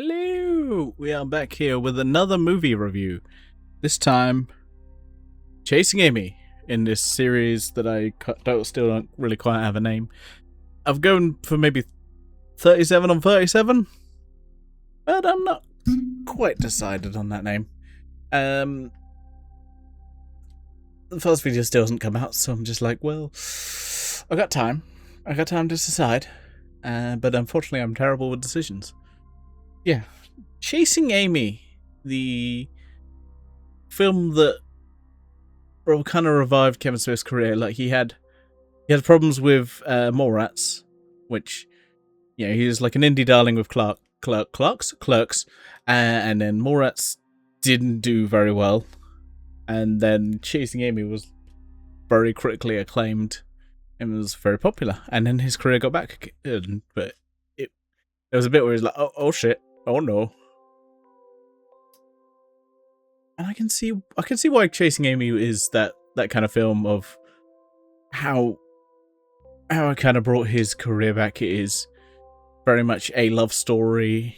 Hello! We are back here with another movie review. This time, Chasing Amy, in this series that I still don't really quite have a name. I've gone for maybe 37 on 37, but I'm not quite decided on that name. The first video still hasn't come out, so I'm just like, well, I got time. I got time to decide. But unfortunately, I'm terrible with decisions. Yeah. Chasing Amy, the film that kind of revived Kevin Smith's career. Like he had problems with Mallrats, which he was like an indie darling with Clerks, and then Mallrats didn't do very well, and then Chasing Amy was very critically acclaimed and was very popular, and then his career got back good, but there was a bit where he's like, oh shit, oh no. And I can see why Chasing Amy is that kind of film of how it kind of brought his career back. It is very much a love story.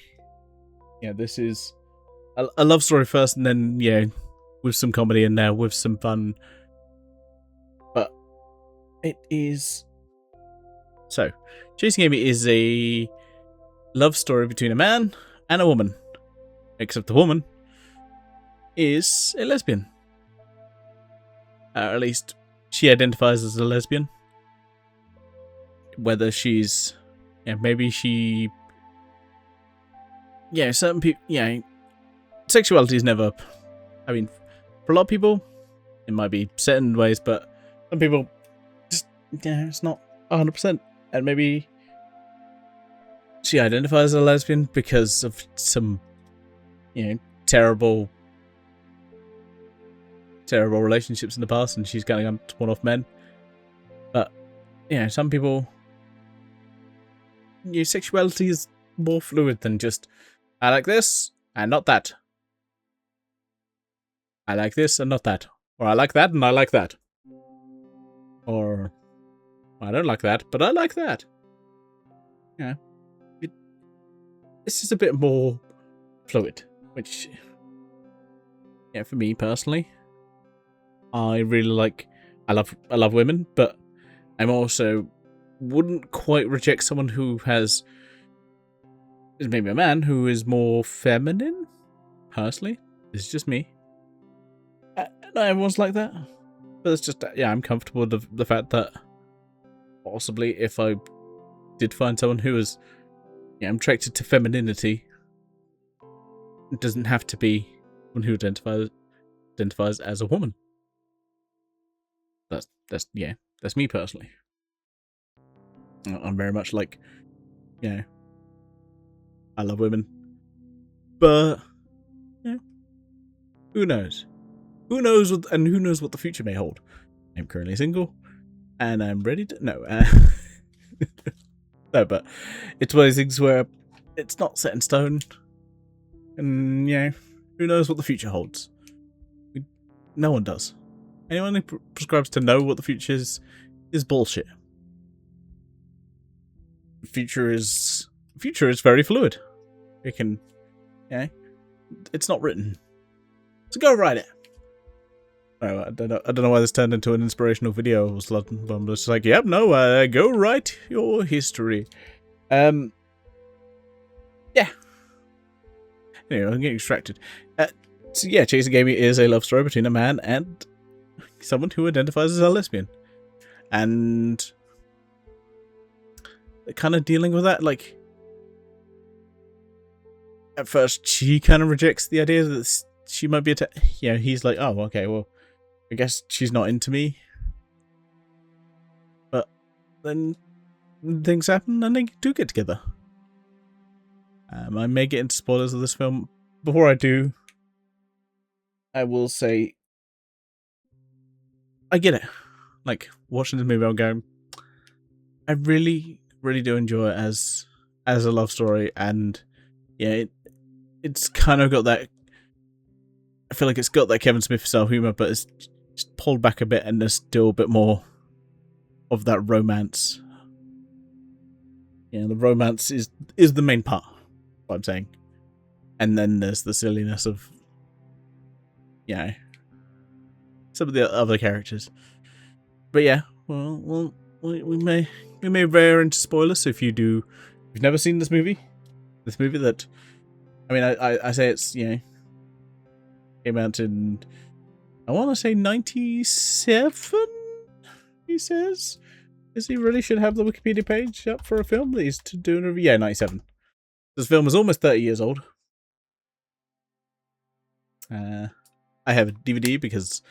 Yeah, this is a love story first, and then with some comedy in there, with some fun. But it is so. Chasing Amy is a love story between a man and a woman, except the woman is a lesbian. At least she identifies as a lesbian. Whether she's, maybe she, certain people, sexuality is never. I mean, for a lot of people, it might be set in ways, but some people just, it's not 100%. And maybe she identifies as a lesbian because of some, terrible relationships in the past, and she's going on to one off men. But some people, sexuality is more fluid than just I like this and not that. I like this and not that, or I like that and I like that, or I don't like that but I like that. This is a bit more fluid, which for me personally, I really like. I love women, but I'm also wouldn't quite reject someone who is maybe a man who is more feminine. Personally, this is just me. Not everyone's like that, but it's just I'm comfortable with the fact that possibly if I did find someone who is I'm attracted to femininity, it doesn't have to be one who identifies as a woman. That's me personally. I'm very much like, I love women, but who knows? Who knows what the future may hold? I'm currently single, and I'm ready to no, but it's one of those things where it's not set in stone, and who knows what the future holds? No one does. Anyone who prescribes to know what the future is bullshit. The future is very fluid. It can, it's not written. So go write it. I don't know why this turned into an inspirational video. I'm just like, go write your history. Yeah. Anyway, I'm getting distracted. So Chasing Amy is a love story between a man and someone who identifies as a lesbian, and kind of dealing with that. Like, at first, she kind of rejects the idea that she might be he's like, oh, okay, well, I guess she's not into me. But then things happen and they do get together. I may get into spoilers of this film. Before I do, I will say I get it. Like, watching this movie, I'm going, I really, really do enjoy it as a love story, and it's kind of got that. I feel like it's got that Kevin Smith style humor, but it's just pulled back a bit, and there's still a bit more of that romance. The romance is the main part. What I'm saying, And then there's the silliness of, you know, some of the other characters. But yeah, well, we may veer into spoilers. So if you've never seen this movie that, I mean, I say it's, you know, came out in, I want to say 97. He says, is he really should have the Wikipedia page up for a film that he's doing a review? Yeah, 97. This film is almost 30 years old. I have a DVD because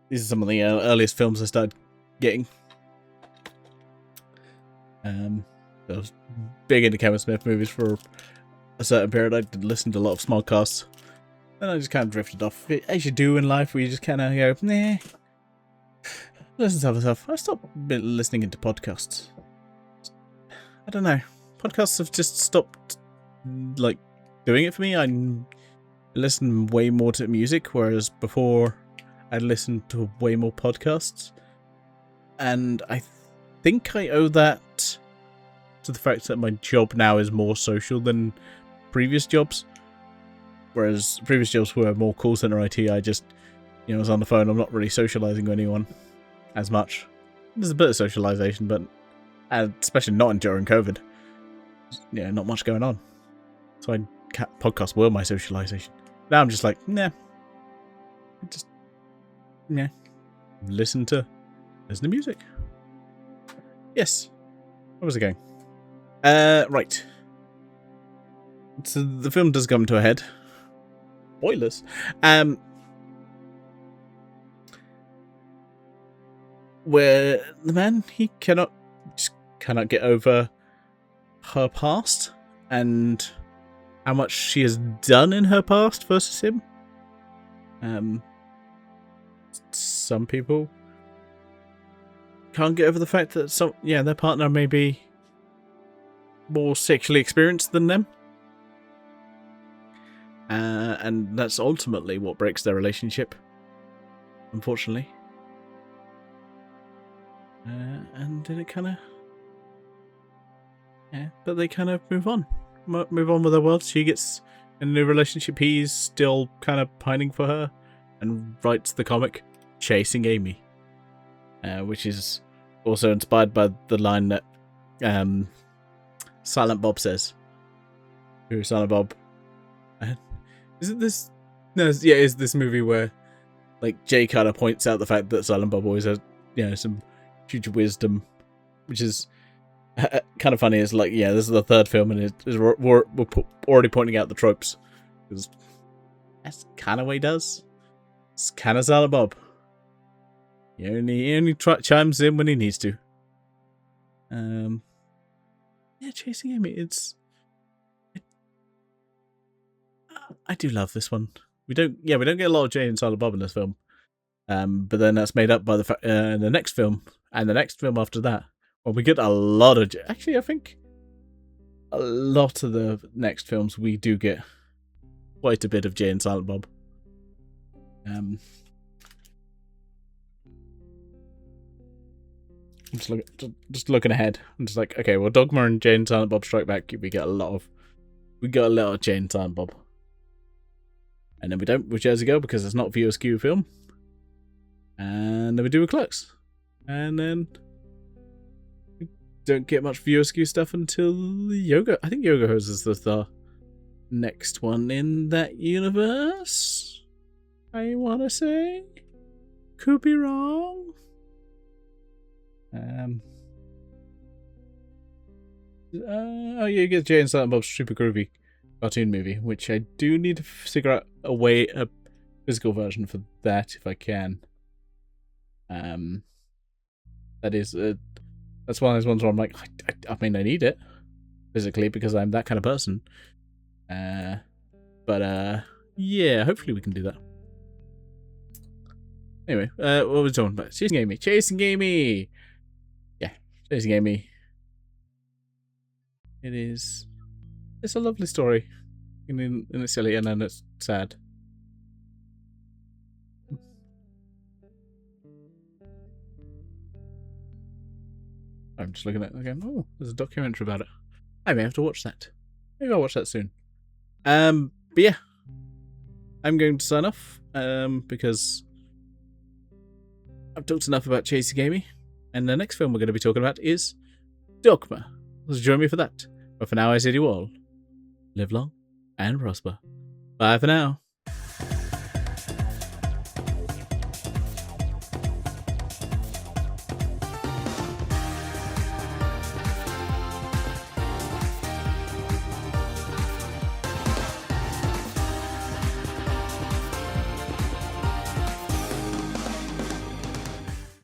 these are some of the earliest films I started getting. I was big into Kevin Smith movies for a certain period. I did listen to a lot of Smodcasts. Then I just kind of drifted off. As you do in life, where you just kind of go, nah. Listen to other stuff. I stopped listening into podcasts. I don't know. Podcasts have just stopped, like, doing it for me. I listen way more to music, whereas before I'd listened to way more podcasts. And I think I owe that to the fact that my job now is more social than previous jobs. Whereas previous jobs were more call center IT, I just, you know, was on the phone. I'm not really socializing with anyone as much. There's a bit of socialization, but especially not during COVID. Yeah, not much going on. So podcasts were my socialization. Now I'm just like, nah. Just, yeah. Listen to music. Yes. Where was it going? Right. So the film does come to a head. Spoilers. Where the man, he cannot get over her past and how much she has done in her past versus him. Some people can't get over the fact that their partner may be more sexually experienced than them. And that's ultimately what breaks their relationship, unfortunately. And then it kind of... Yeah, but they kind of move on with their world. She gets in a new relationship. He's still kind of pining for her and writes the comic Chasing Amy, which is also inspired by the line that Silent Bob says. Who is Silent Bob? Isn't this... No, yeah, is this movie where, like, Jay kind of points out the fact that Silent Bob always has, you know, some future wisdom, which is kind of funny. It's like, yeah, this is the third film, and we're already pointing out the tropes, because that's kind of what he does. It's kind of Silent Bob. He only chimes in when he needs to. Yeah, Chasing Amy. I do love this one. We don't get a lot of Jay and Silent Bob in this film. But then that's made up by the next film and the next film after that. Well, we get a lot of... Actually, I think a lot of the next films we do get quite a bit of Jay and Silent Bob. I'm just looking ahead. I'm just like, okay, well, Dogma and Jay and Silent Bob Strike Back, we got a lot of Jay and Silent Bob. And then we don't with Jersey Girl because it's not a viewer skew film. And then we do with Clerks. And then we don't get much viewer skew stuff until Yoga. I think Yoga Hose is the next one in that universe. I want to say. Could be wrong. Oh, yeah, you get Jay and Silent Bob's Super Groovy cartoon movie, which I do need to figure out a physical version for that if I can. That is that's one of those ones where I'm like, I mean, I need it physically because I'm that kind of person. But yeah, hopefully we can do that. Anyway, what was we talking about? Chasing Amy. Yeah, Chasing Amy. It's a lovely story, and it's silly, and then it's sad. I'm just looking at it again. Oh, there's a documentary about it. I may have to watch that. Maybe I'll watch that soon. But yeah, I'm going to sign off because I've talked enough about chasing Amy, and the next film we're going to be talking about is Dogma. So join me for that. But for now, I say to you all, live long and prosper. Bye for now.